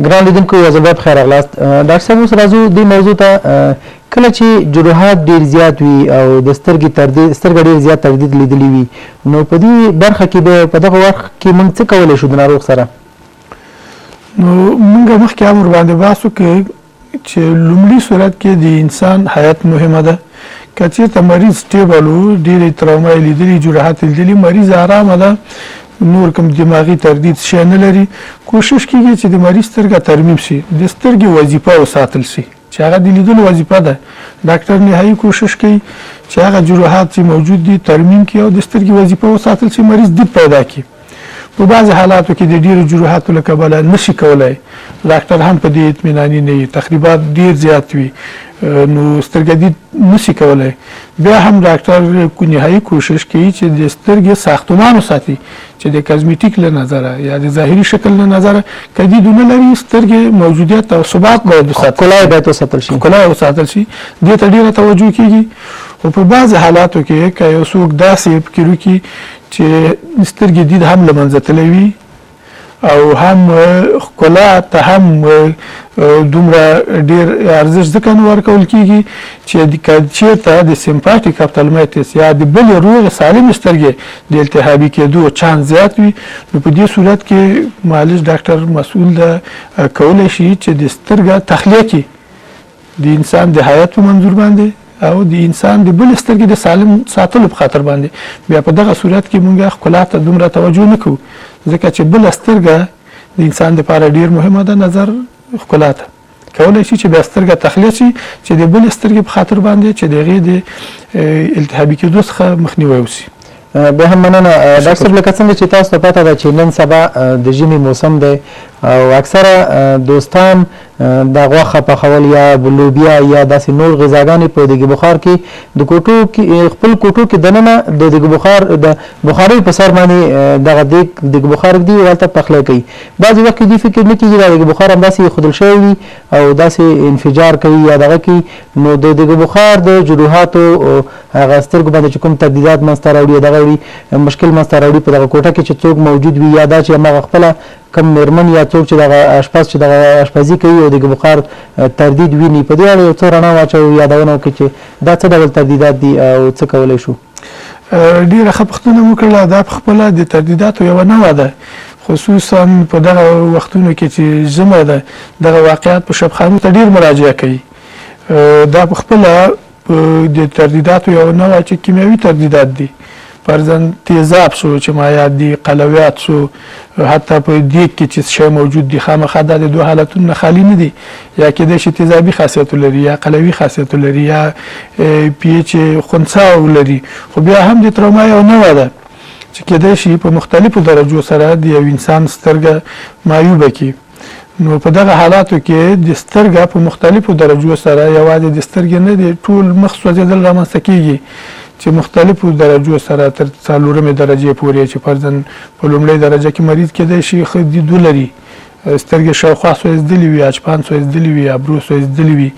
ګران لیدونکو یو ځل بیا په خیر راغلاست. ډاکټر صاحب اوس راځو دې موضوع ته. کله چې جروحات ډېر زیات وي او د سترګې سترګه ډېر زیات تردید لیدلی وي نو په دې برخه کې به په دغه وخت کې موږ څه کولی شو د ناروغ سره؟ نو موږ مخکې هم ورباندې بحث وکړو چې لومړي صورت کې د انسان حیات مهمه ده. که چېرته مریض سټیبل و، ډېرې تروما یې لیدلي، جراحات یې لیدلي، مریض ارامه ده، نور کوم دماغي تردید شی نه لري، کوشش کیږي چې د مریض سترګه ترمیم شي، د سترګې وظیفه وساتل شي چې هغه د لیدلو وظیفه ده. ډاکټر نهایي کوشش کوي چې هغه جراحات چې موجود دي ترمیم کړي او د سترګې وظیفه وساتل شي، مریض دید پیدا کړي. په بعضې حالاتو کې د ډېرو جراحاتو له کبله نشي کولی، ډاکټر هم په دې اطمیناني نه وي، تخریبات ډېر زیات وي، نو سترګه دید نشي کولی. بیا هم ډاکټر نهایي کوشش کوي چې د سترګې ساختمان وساتي چې د کازمیټیک له نظره یا د ظاهري شکل له نظره که دید ونه لري، سترګې موجودیت او ثبات باید وساتل شي، ښکلا باید وساتل شي، ښکلا وساتل شي. دې ته ډېره توجه کیږي. خو په بعضې حالاتو کې که یو څوک داسې فکر وکړي چې سترګې دید هم له منځه تللی وي او هم ښکلا ته هم دومره ډېر ارزښت ځکه نه ورکول کېږي چې که چېرته د سمپاتیک اپتالمایټس یا د بلې روغې سالمې سترګې د التهابي کېدو چانس زیات وي، نو په دې صورت کې معالج ډاکټر مسؤل ده کولی شي چې د سترګه تخلیه کړي د انسان د حیات په منظور باندې او د انسان د بل سترګې د سالم ساتلو په خاطر باندې. بیا په دغه صورت کې موږ ښکلا ته دومره توجه نه کوو ځکه چې بله سترګه د انسان دپاره ډېر مهمه ده. نظر ښکلا ته کولی شي چې بیا سترګه تخلیه شي چې د بلې سترګې په خاطر باندې چې د هغې د التهابي کېدو څخه مخنیوی وشي. بیا هم مننه ډاکټر صاحب. لکه څنګه چې تاسو ته پته ده چې نن سبا د ژمي موسم دی او اکثره دوستان د غوښه پخول یا لوبیا یا داسې نور غذاګانې په دیګ بخار کې د کوټو کې خپل کوټو کې دننه د دیګ بخار د بخارۍ په سر باندې دغه دیګ بخار ږدي او هلته پخلی کوي. بعضې وخت کې دوی فکر نه کېږي دا دیګ بخار همداسې ایښودل شوی وي او داسې انفجار کوي یا دغه کوي، نو د دیګ بخار د جروحاتو هغه سترګو باندې چې کوم تبدیلات منځته راوړي دغه وړي مشکل منځته راوړي په دغه کوټه کې چې څوک موجود وي یا دا چې هماغه خپله کم میرمن یا څوک چې دغه اشپز چې دغه اشپزي کوي او د بخار تردید ویني، په دې اړه یو څه رڼا واچوو، یادونه وکړي چې دا څه ډول تردیدات دي او څه کولی شو؟ ډېره ښه پوښتنه مو کړله. دا پخپله د تردیداتو یوه نوعه ده، خصوصا په دغه وختونو کې چې ژمی ده دغه واقعات په شبخانو ته ډېر مراجعه کوي. دا پخپله د تردیداتو یوه نوعه چې کیمیاوي تردیدات دي، فرضاً تیزاب شو چې مایعات دي، قلویات شو، حتی په دیګ کې چې شی موجود دي خامخا دا د دوه حالتونو نه خالي نه دي، یا کېدای شي تیزابي خاصیت ولري یا قلوي خاصیت ولري یا پی ایچ خنثی ولري. خو بیا هم د تروما یو نوعه ده چې کېدای شي په مختلفو درجو سره د یو انسان سترګه معیوبه کړي. نو په دغه حالاتو کې د سترګه په مختلفو درجو سره یوازې د سترګې نه د ټول مخ سوځېدل رامنځته کېږي چې مختلفو درجو سره تر 4مې درجې پورې، چې فرضاً په لومړۍ درجه کې مریض کېدای شي ښه دید ولري، سترګې شاوخوا سوځېدلې وي، اچپان سوځېدلې وي، ابرو سوځېدلې وي،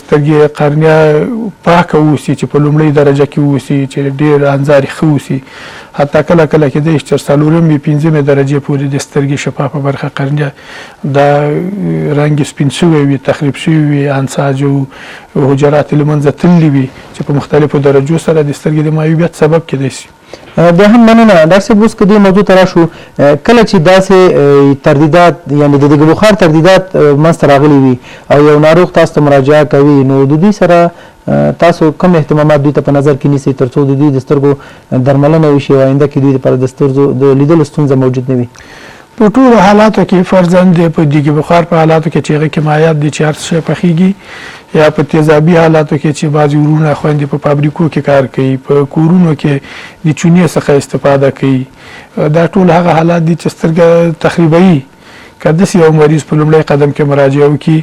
سترګې قرنیه پاکه اوسي چې په لومړۍ درجه کې اوسي چې ډېر انځارې ښه اوسي، حتی کله کله کېدای شي تر 4مې 5مې درجې پورې د سترګې شفافه برخه قرنیه دا رنګ سپین شوی وي، تخریب شوي وي، انساج او حجرات یې له منځه تللي وي چې په مختلفو درجو سره د سترګې د معیوبیت سبب کېدای شي. بیا هم مننه ډاکټر صاحب. اوس که دې موضوع ته راشو، کله چې داسې تردیدات یعنې د دیګ بخار تردیدات منځته راغلي وي او یو ناروغ تاسو ته مراجعه کوي، نو د دوی سره تاسو کوم اهتمامات دوی ته په نظر کې نیسئ تر څو د دوی د سترګو درملنه وشي او آینده کې دوی لپاره د سترګو د لیدلو ستونزه موجود نه وي؟ په ټولو حالاتو کې فرضاً د په دیګ بخار په حالاتو کې چې هغه کې مایعات دي چې هر څه پخیږي، یا په تیزابي حالاتو کې چې بعضې ورونه خویندې په فابریکو کې کار کوي، په کورونو کې د چونې څخه استفاده کوي، دا ټول هغه حالات دي چې سترګه تخریبوي. که داسې یو مریض په لومړی قدم کې مراجعه وکړي،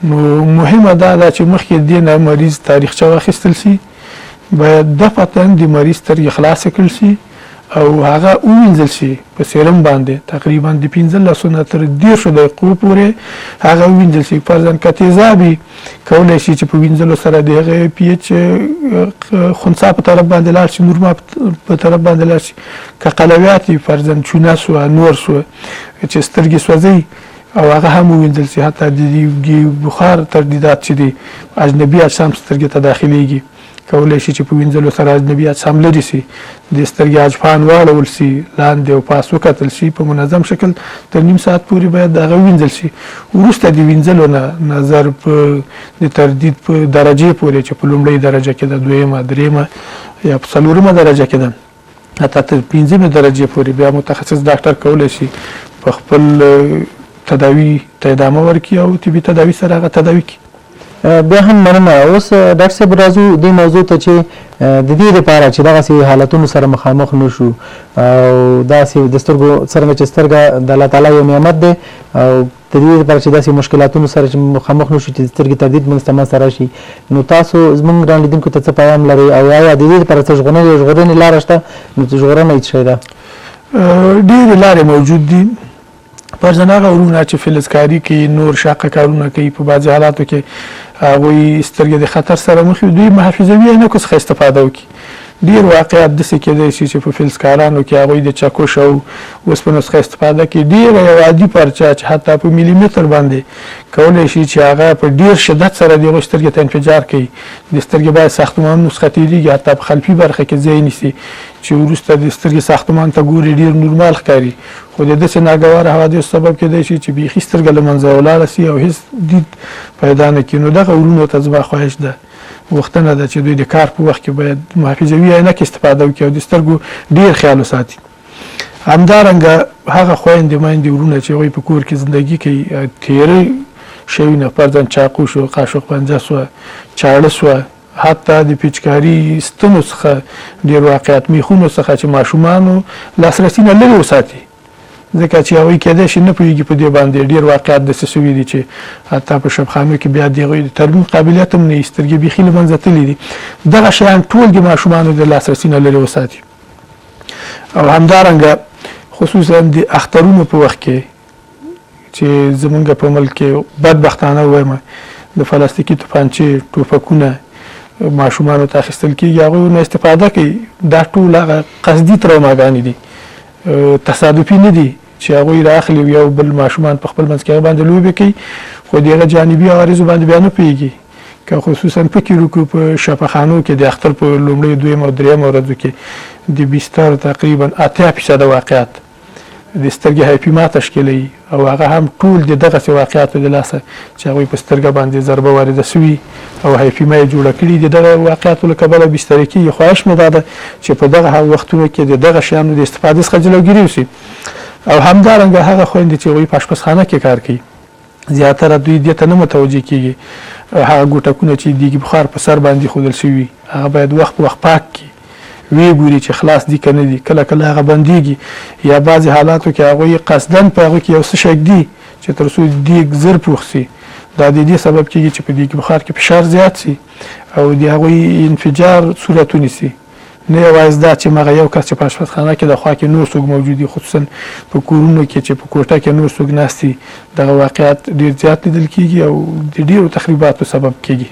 نو مهمه دا ده چې مخکې دې نه مریض تاریخچه واخیستل شي، باید دفعتاً د مریض سترګې خلاصې کړل شي او هغه ووینځل شي په سیرم باندې تقریبا د 15 نه تر 10 دقیقو پورې هغه ووینځل شي. فرضاً که تیزابي کولی شي چې په وینځلو سره د هغې پی ایچ خنثی په طرف باندې لاړ شي، نورما په طرف باندې لاړ شي. که قلویات فرضاً چونه سوه، نور سوه چې سترګې سوځوي، او هغه هم وویندل شي. حتی د بخار تردیدات چې دي اجنبي اجسام سترګې ته داخليږي، کولی شي چې په وینځلو سره اجنبي اجسام لرې شي، د سترګې اجفان واړول شي، لاندې او پاس وکتل شي په منظم شکل تر نیم ساعت پورې باید هغه وینځل شي. وروسته د وینځلو نه نظر په د تردید په درجې پورې چې په لومړۍ درجه کې ده، دویمه، دریمه یا په څلورمه درجه کې ده، حتی تر پنځمې درجې پورې بیا متخصص ډاکټر کولی شي په خپل تداوی ته ادامه ورکړي او طبي تداوی سره هغه تداوی کړي. بیا هم مننه. اوس ډاکټر صاحب راځو دې موضوع ته چې د دې لپاره چې دغسې حالتونو سره مخامخ نه شو او داسې د سترګو څرنګه چې سترګه د الله تعالی یو نعمت دی او د دې لپاره چې داسې مشکلاتونو سره چې مخامخ نه شو چې د سترګې تردید منځته منځته راشي، نو تاسو زموږ ګران لیدونکو ته څه پیغام لرئ او آیا د دې لپاره څه ژغورنې لاره شته؟ نو ژغورنه یې څه شی ده؟ ډېرې لارې موجود دي. فرضاً هغه ورونه چې فلزکاري کوي، نور شاقه کارونه کوي، په بعضې حالاتو کې هغوی سترګې د خطر سره مخ وي، دوی محافظوي عینکو څخه استفاده وکړي. ډېر واقعات داسې کېدای شي چې په فلزکارانو کې هغوی د چکش او اوسپنو څخه استفاده کوي. ډېره یو عادي پرچه چې حتی په ملي متر باندې کولی شي چې هغه په ډېر شدت سره د هغوی سترګې ته انفجار کوي. د سترګې باید ساختمانونو څخه تېرېږي، حتی په خلفي برخه کې ځای نیسي چې وروسته د سترګې ساختمان ته ګوري ډېر نورمال ښکاري، خو د داسې ناګواره حوادثو سبب کېدای شي چې بیخي سترګه له منځه ولاړه شي او هېڅ دید پیدا نه کړي. نو دغه ورونو ته زما خواهش ده، غوښتنه ده چې دوی د کار په وخت کې باید محافظوي عینکې استفاده وکړي او د سترګو ډېر خیال وساتي. همدارنګه هغه خویندې میندې ورونه چې هغوی په کور کې زندګي کوي، تېره شیونه فرضاً چاقو شو، قاشق پنجه شوه، چاړه شوه، حتی د پیچکاري ستنو څخه ډېر واقعات میخونو څخه چې ماشومانو لاسرسي نه لرې وساتي، ځکه چې هغوی کېدای شي نه پوهېږي په دې باندې. ډېر واقعات داسې سوي دي چې حتی په شبخانو کې بیا د هغوی د ترمیم قابلیت هم نه وي، سترګې بیخي له منځه تللي دي. دغه شیان ټول د ماشومانو د لاسرسي نه لرې وساتي. او همدارنګه خصوصا د اخترونو په وخت کې چې زمونږ په ملک کې بدبختانه وایم د پلاستیکي توپانچې، ټوپکونه ماشومانو ته اخیستل کېږي، هغوی نه استفاده کوي. دا ټول هغه قصدي تروماګانې دي، تصادفي نه دي چې هغوی رااخلي یو بل ماشومان په خپل منځ کې هغه باندې لوبې کوي، خو د هغه جانبي عوارضو باندې بیا نه پوهېږي. که خصوصا فکر وکړو په شفاخانو کې د اختر په لومړۍ، دویمه او درېیمه ورځو کې د بستر تقریبا 80% واقعات د سترګې هایپیما تشکیلوي او هغه هم ټول د دغسې واقعاتو د لاسه چې هغوی په سترګه باندې ضربه وارده سوي او هایپیما یې جوړه کړي د دغه واقعاتو له کبله بسترې کېږي. خواهش مې دا ده چې په دغه وختونو کې د دغه شیانو د استفادې څخه جلوګیري وشي. او همدارنګه هغه خویندې چې هغوی په اشپزخانه کې کار کوي، زیاتره دوی دې ته نه متوجه کېږي. هغه ګوټکونه چې دیګي بخار په سر باندې ښودل شوي هغه باید وخت په وخت پاک کړي، وی ګوري چې خلاص دي که نه دي. کله کله هغه بندېږي یا بعضې حالاتو کې هغوی قصدن په هغه کې یو څه شی ږدي چې تر څو دیګ زر پوخ شي. دا د دې سبب کېږي چې په دیګي بخار کې فشار زیات شي او د هغوی انفجار صورت ونیسي. نه یوازې دا چې مغه یو کس چې په اشپزخانه کې د خوا کې نور څوک موجود دي، خصوصا په کورونو کې چې په کوټه کې نور څوک ناست دي، دغه واقعات ډېر زیات لیدل کېږي او د ډېرو تخریباتو سبب کېږي.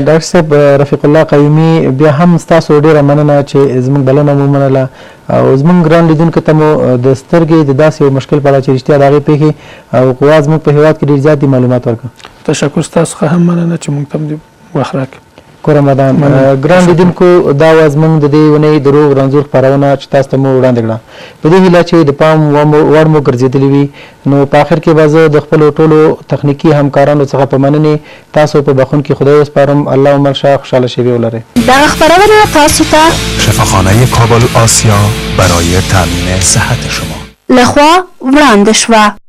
ډاکټر صاحب رفیق الله قیومي، بیا هم ستاسو ډېره مننه چې زموږ بلنه مو منله او زموږ ګران لیدونکو ته مو د سترګې د داسې یو مشکل په اړه چې رښتیا د هغې پېښې او قوا زموږ په هېواد کې ډېر زیات دي معلومات ورکړه. تشکر ستاسو څخه هم مننه چې موږ ته هم وخت راکړ. رمضان ګران لیدونکو، دا وه زموږ د دې اونۍ د روغ رنځور خپرونه چې تاسو ته مو وړاندې کړه. په دې هیله چې د پام وړ مو ګرځېدلې وي، نو په آخر کې به زه د خپلو ټولو تخنیکي همکارانو څخه په مننې تاسو په بخښونکي خدای وسپارم. الله عمر شاه، خوشحاله شبی ولرئ. دغه خپرونه تاسو ته شفاخانه کابل آسیا برای تامین صحت شما لخوا وړاندې شوه.